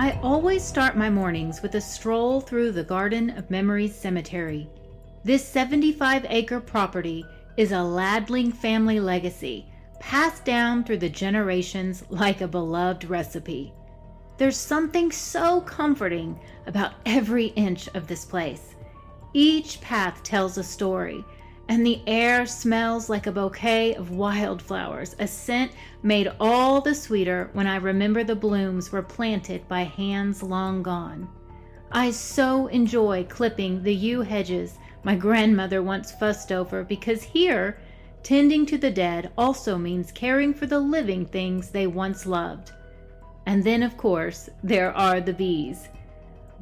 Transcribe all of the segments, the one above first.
I always start my mornings with a stroll through the Garden of Memories Cemetery. This 75-acre property is a Ladling family legacy, passed down through the generations like a beloved recipe. There's something so comforting about every inch of this place. Each path tells a story, and the air smells like a bouquet of wildflowers, a scent made all the sweeter when I remember the blooms were planted by hands long gone. I so enjoy clipping the yew hedges my grandmother once fussed over, because here, tending to the dead also means caring for the living things they once loved. And then, of course, there are the bees.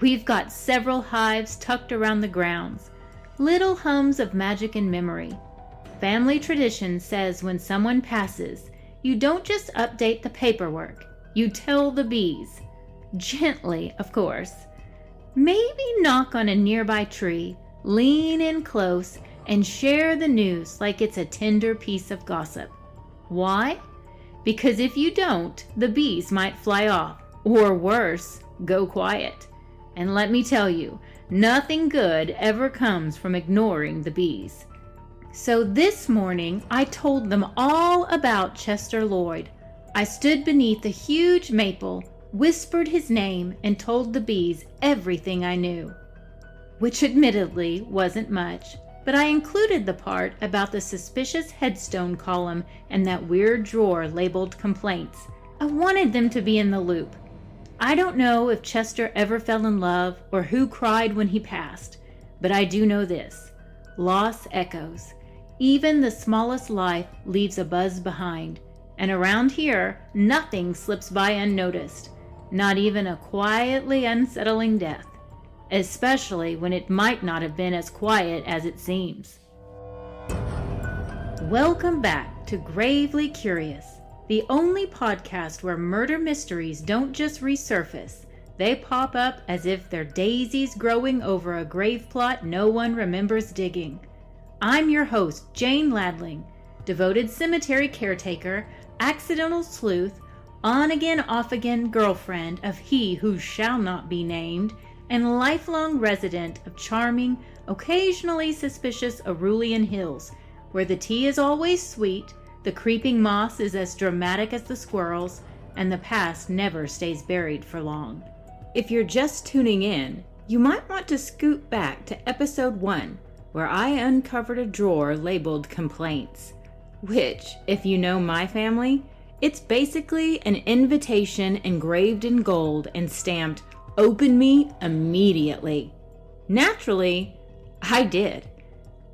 We've got several hives tucked around the grounds, little hums of magic and memory. Family tradition says when someone passes, you don't just update the paperwork, you tell the bees. Gently, of course. Maybe knock on a nearby tree, lean in close, and share the news like it's a tender piece of gossip. Why? Because if you don't, the bees might fly off, or worse, go quiet. And let me tell you, nothing good ever comes from ignoring the bees. So this morning, I told them all about Chester Lloyd. I stood beneath a huge maple, whispered his name, and told the bees everything I knew. Which admittedly wasn't much, but I included the part about the suspicious headstone column and that weird drawer labeled complaints. I wanted them to be in the loop. I don't know if Chester ever fell in love or who cried when he passed, but I do know this. Loss echoes. Even the smallest life leaves a buzz behind, and around here, nothing slips by unnoticed, not even a quietly unsettling death, especially when it might not have been as quiet as it seems. Welcome back to Gravely Curious, the only podcast where murder mysteries don't just resurface, they pop up as if they're daisies growing over a grave plot no one remembers digging. I'm your host, Jane Ladling, devoted cemetery caretaker, accidental sleuth, on-again, off-again girlfriend of he who shall not be named, and lifelong resident of charming, occasionally suspicious Aurelian Hills, where the tea is always sweet, the creeping moss is as dramatic as the squirrels, and the past never stays buried for long. If you're just tuning in, you might want to scoot back to episode 1, where I uncovered a drawer labeled complaints, which, if you know my family, it's basically an invitation engraved in gold and stamped, "Open me immediately." Naturally, I did.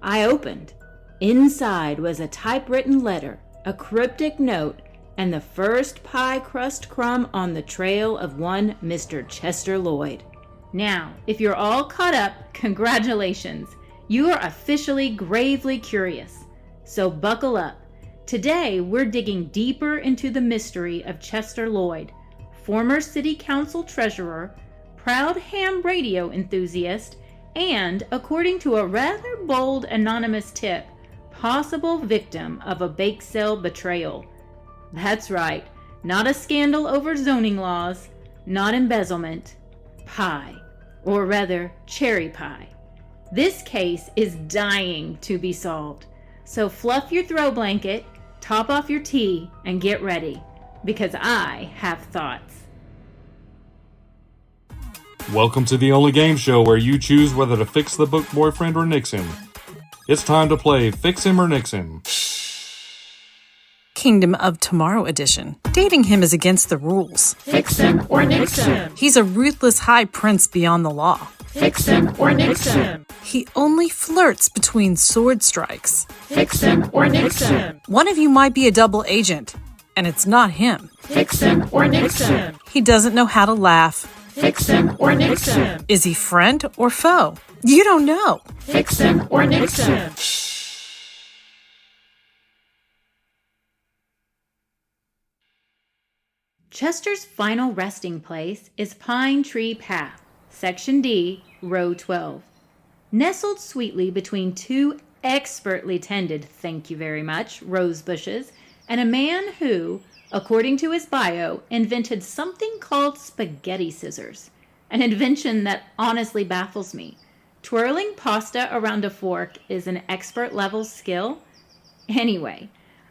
I opened. Inside was a typewritten letter, a cryptic note, and the first pie crust crumb on the trail of one Mr. Chester Lloyd. Now, if you're all caught up, congratulations. You are officially gravely curious. So buckle up. Today, we're digging deeper into the mystery of Chester Lloyd, former city council treasurer, proud ham radio enthusiast, and, according to a rather bold anonymous tip, possible victim of a bake sale betrayal. That's right, not a scandal over zoning laws, not embezzlement, pie, or rather cherry pie. This case is dying to be solved, so fluff your throw blanket, top off your tea, and get ready, because I have thoughts. Welcome to the only game show where you choose whether to fix the book boyfriend or nix him. It's time to play Fix Him or Nix Him. Kingdom of Tomorrow edition. Dating him is against the rules. Fix him or nix him. He's a ruthless high prince beyond the law. Fix him or nix him. He only flirts between sword strikes. Fix him or nix him. One of you might be a double agent, and it's not him. Fix him or nix him. He doesn't know how to laugh. Fix him or nix him. Is he friend or foe? You don't know. Fix him or nix him. Chester's final resting place is Pine Tree Path, Section D, Row 12. Nestled sweetly between two expertly tended, thank you very much, rose bushes, and a man who, according to his bio, invented something called spaghetti scissors, an invention that honestly baffles me. Twirling pasta around a fork is an expert-level skill? Anyway,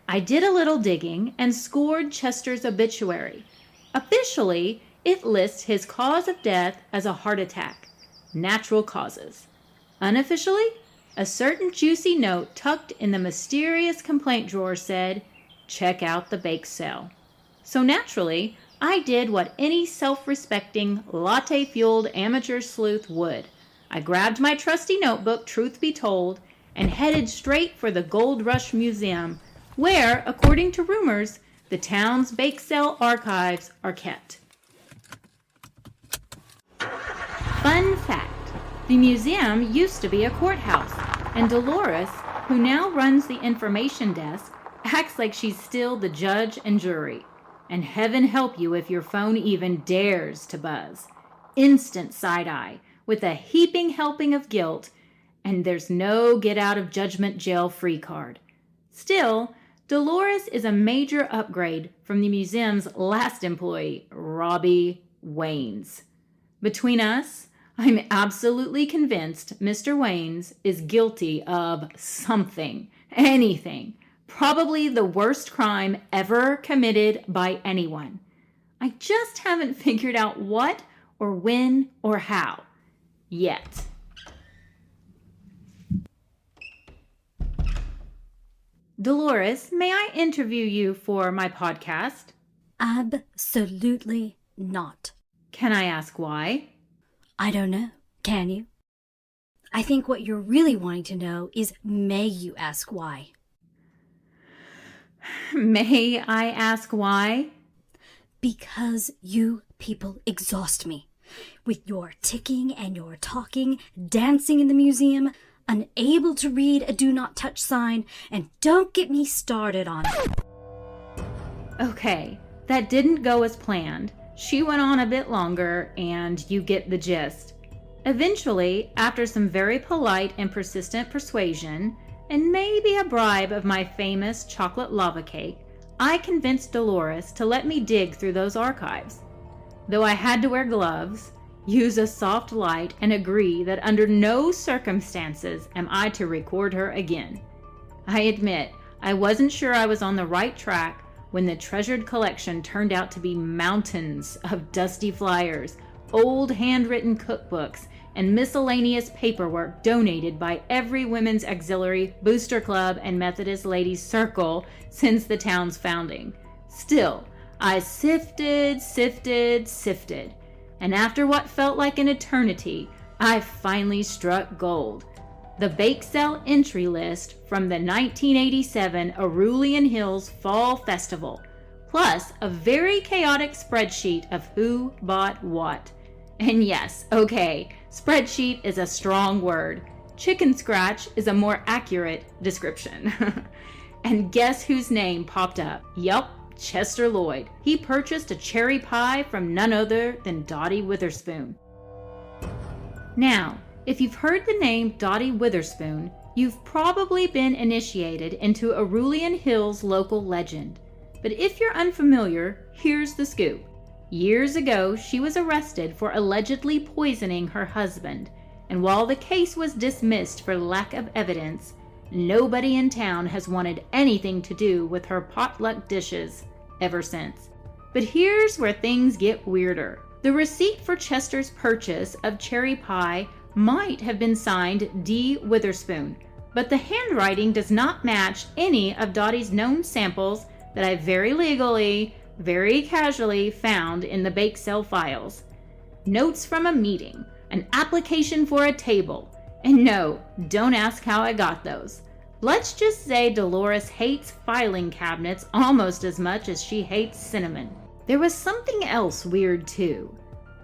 I did a little digging and scored Chester's obituary. Officially, it lists his cause of death as a heart attack, natural causes. Unofficially, a certain juicy note tucked in the mysterious complaint drawer said, "Check out the bake cell." So naturally, I did what any self-respecting, latte-fueled amateur sleuth would. I grabbed my trusty notebook, truth be told, and headed straight for the Gold Rush Museum, where, according to rumors, the town's bake cell archives are kept. Fun fact, the museum used to be a courthouse, and Dolores, who now runs the information desk, acts like she's still the judge and jury. And heaven help you if your phone even dares to buzz. Instant side-eye, with a heaping helping of guilt, and there's no get-out-of-judgment jail-free card. Still, Dolores is a major upgrade from the museum's last employee, Robbie Waynes. Between us, I'm absolutely convinced Mr. Waynes is guilty of something, anything, probably the worst crime ever committed by anyone. I just haven't figured out what or when or how yet. Dolores, may I interview you for my podcast? Absolutely not. Can I ask why? I don't know. Can you? I think what you're really wanting to know is, may you ask why? May I ask why? Because you people exhaust me. With your ticking and your talking, dancing in the museum, unable to read a do not touch sign, and don't get me started on it. Okay, that didn't go as planned. She went on a bit longer, and you get the gist. Eventually, after some very polite and persistent persuasion, and maybe a bribe of my famous chocolate lava cake, I convinced Dolores to let me dig through those archives. Though I had to wear gloves, use a soft light, and agree that under no circumstances am I to record her again. I admit, I wasn't sure I was on the right track when the treasured collection turned out to be mountains of dusty flyers, old handwritten cookbooks, and miscellaneous paperwork donated by every women's auxiliary, booster club, and Methodist ladies' circle since the town's founding. Still, I sifted, and after what felt like an eternity, I finally struck gold. The bake cell entry list from the 1987 Aurelian Hills Fall Festival, plus a very chaotic spreadsheet of who bought what. And yes, okay, spreadsheet is a strong word. Chicken scratch is a more accurate description. And guess whose name popped up? Yup, Chester Lloyd. He purchased a cherry pie from none other than Dottie Witherspoon. Now, if you've heard the name Dottie Witherspoon, you've probably been initiated into Aurelian Hills local legend. But if you're unfamiliar, here's the scoop. Years ago, she was arrested for allegedly poisoning her husband, and while the case was dismissed for lack of evidence, nobody in town has wanted anything to do with her potluck dishes ever since. But here's where things get weirder. The receipt for Chester's purchase of cherry pie might have been signed D. Witherspoon, but the handwriting does not match any of Dottie's known samples that I very legally, very casually found in the bake sale files. Notes from a meeting, an application for a table, and no, don't ask how I got those. Let's just say Dolores hates filing cabinets almost as much as she hates cinnamon. There was something else weird too.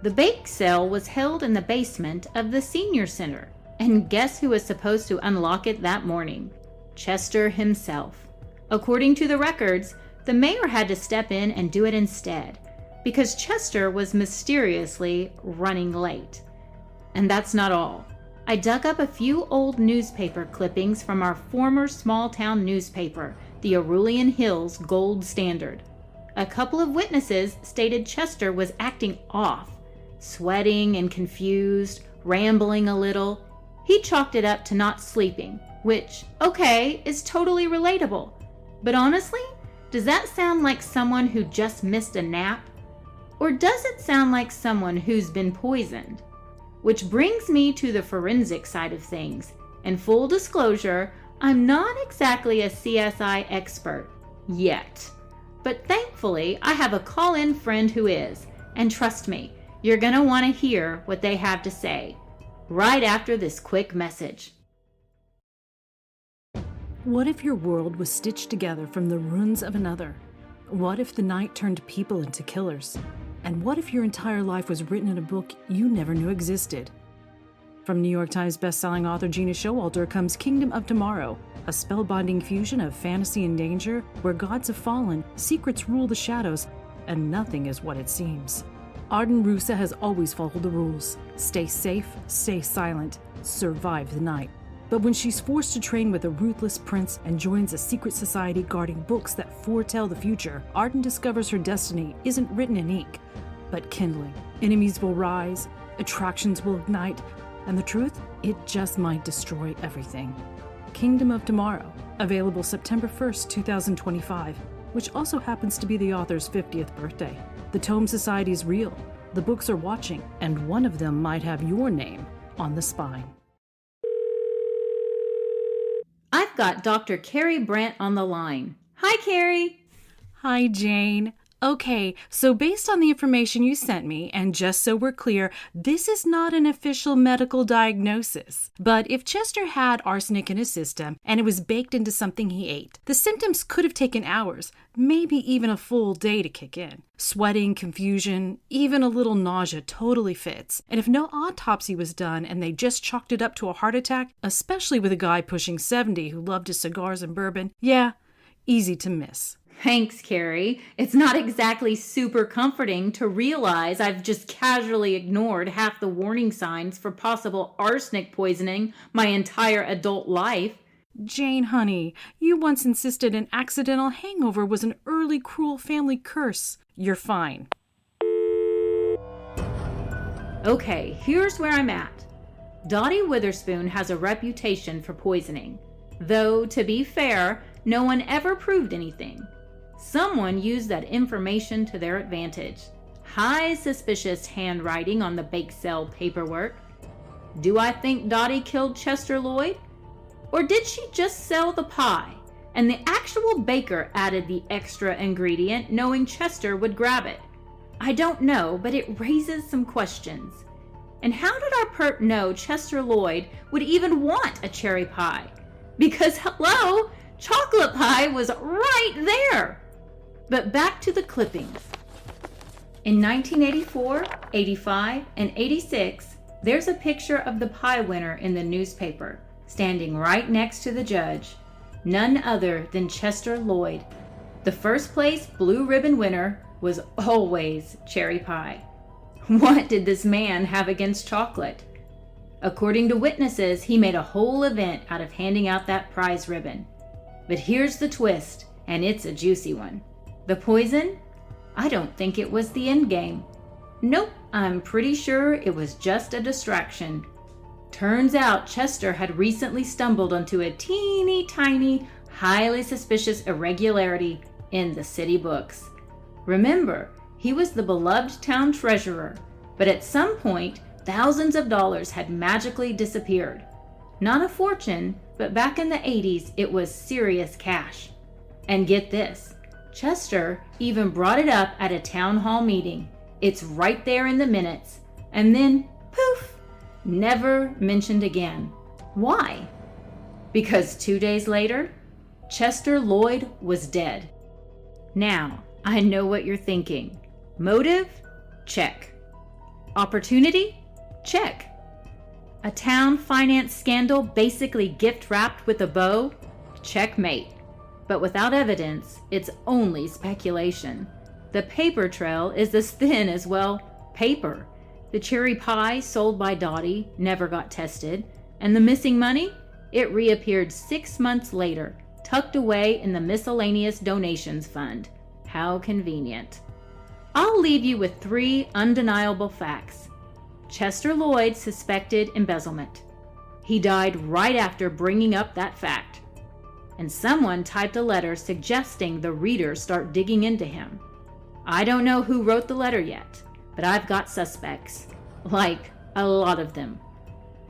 The bake sale was held in the basement of the senior center, and guess who was supposed to unlock it that morning? Chester himself. According to the records, the mayor had to step in and do it instead, because Chester was mysteriously running late. And that's not all. I dug up a few old newspaper clippings from our former small-town newspaper, the Aurelian Hills Gold Standard. a couple of witnesses stated Chester was acting off, sweating and confused, rambling a little. He chalked it up to not sleeping, which, okay, is totally relatable. But honestly, does that sound like someone who just missed a nap? Or does it sound like someone who's been poisoned? Which brings me to the forensic side of things. And full disclosure, I'm not exactly a CSI expert yet. But thankfully, I have a call-in friend who is. And trust me, you're gonna want to hear what they have to say right after this quick message. What if your world was stitched together from the ruins of another? What if the night turned people into killers? And what if your entire life was written in a book you never knew existed? From New York Times bestselling author Gena Showalter comes Kingdom of Tomorrow, a spellbinding fusion of fantasy and danger where gods have fallen, secrets rule the shadows, and nothing is what it seems. Arden Rusa has always followed the rules. Stay safe, stay silent, survive the night. But when she's forced to train with a ruthless prince and joins a secret society guarding books that foretell the future, Arden discovers her destiny isn't written in ink, but kindling. Enemies will rise, attractions will ignite, and the truth? It just might destroy everything. Kingdom of Tomorrow, available September 1st, 2025, which also happens to be the author's 50th birthday. The Tome Society is real, the books are watching, and one of them might have your name on the spine. I've got Dr. Carrie Brandt on the line. Hi, Carrie. Hi, Jane. Okay, so based on the information you sent me, and just so we're clear, this is not an official medical diagnosis. But if Chester had arsenic in his system and it was baked into something he ate, the symptoms could have taken hours, maybe even a full day to kick in. Sweating, confusion, even a little nausea totally fits. And if no autopsy was done and they just chalked it up to a heart attack, especially with a guy pushing 70 who loved his cigars and bourbon, yeah, easy to miss. Thanks, Carrie. It's not exactly super comforting to realize I've just casually ignored half the warning signs for possible arsenic poisoning my entire adult life. Jane, honey, you once insisted an accidental hangover was an early cruel family curse. You're fine. Okay, here's where I'm at. Dottie Witherspoon has a reputation for poisoning. Though, to be fair, no one ever proved anything. Someone used that information to their advantage. High suspicious handwriting on the bake sale paperwork. Do I think Dottie killed Chester Lloyd? Or did she just sell the pie, and the actual baker added the extra ingredient knowing Chester would grab it? I don't know, but it raises some questions. And how did our perp know Chester Lloyd would even want a cherry pie? Because, hello, chocolate pie was right there. But back to the clippings. In 1984, 85, and 86, there's a picture of the pie winner in the newspaper, standing right next to the judge. None other than Chester Lloyd. The first place blue ribbon winner was always cherry pie. What did this man have against chocolate? According to witnesses, he made a whole event out of handing out that prize ribbon. But here's the twist, and it's a juicy one. The poison? I don't think it was the end game. Nope, I'm pretty sure it was just a distraction. Turns out Chester had recently stumbled onto a teeny tiny, highly suspicious irregularity in the city books. Remember, he was the beloved town treasurer, but at some point, thousands of dollars had magically disappeared. Not a fortune, but back in the 80s, it was serious cash. And get this, Chester even brought it up at a town hall meeting. It's right there in the minutes. And then, poof, never mentioned again. Why? Because 2 days later, Chester Lloyd was dead. Now, I know what you're thinking. Motive? Check. Opportunity? Check. A town finance scandal basically gift-wrapped with a bow? Checkmate. But without evidence, it's only speculation. The paper trail is as thin as, well, paper. The cherry pie sold by Dottie never got tested, and the missing money? It reappeared 6 months later, tucked away in the miscellaneous donations fund. How convenient. I'll leave you with 3 undeniable facts. Chester Lloyd suspected embezzlement. He died right after bringing up that fact. And someone typed a letter suggesting the reader start digging into him. I don't know who wrote the letter yet, but I've got suspects. Like, a lot of them.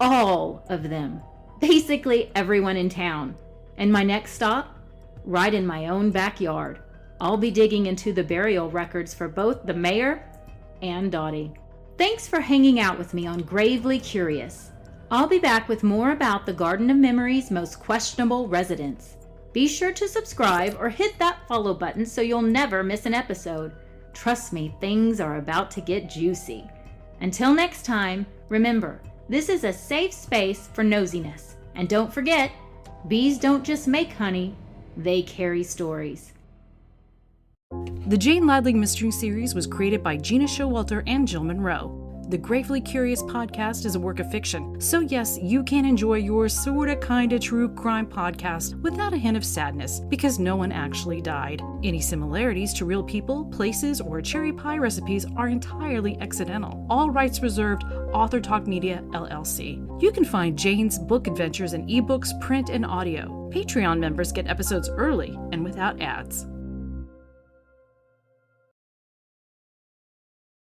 All of them. Basically everyone in town. And my next stop? Right in my own backyard. I'll be digging into the burial records for both the mayor and Dottie. Thanks for hanging out with me on Gravely Curious. I'll be back with more about the Garden of Memory's most questionable residents. Be sure to subscribe or hit that follow button so you'll never miss an episode. Trust me, things are about to get juicy. Until next time, remember, this is a safe space for nosiness. And don't forget, bees don't just make honey, they carry stories. The Jane Ladling Mystery Series was created by Gena, Showalter, and Jill Monroe. The Gravely Curious podcast is a work of fiction, so yes, you can enjoy your sorta kinda true crime podcast without a hint of sadness, because no one actually died. Any similarities to real people, places, or cherry pie recipes are entirely accidental. All rights reserved. Author Talk Media, LLC. You can find Jane's book adventures in ebooks, print, and audio. Patreon members get episodes early and without ads.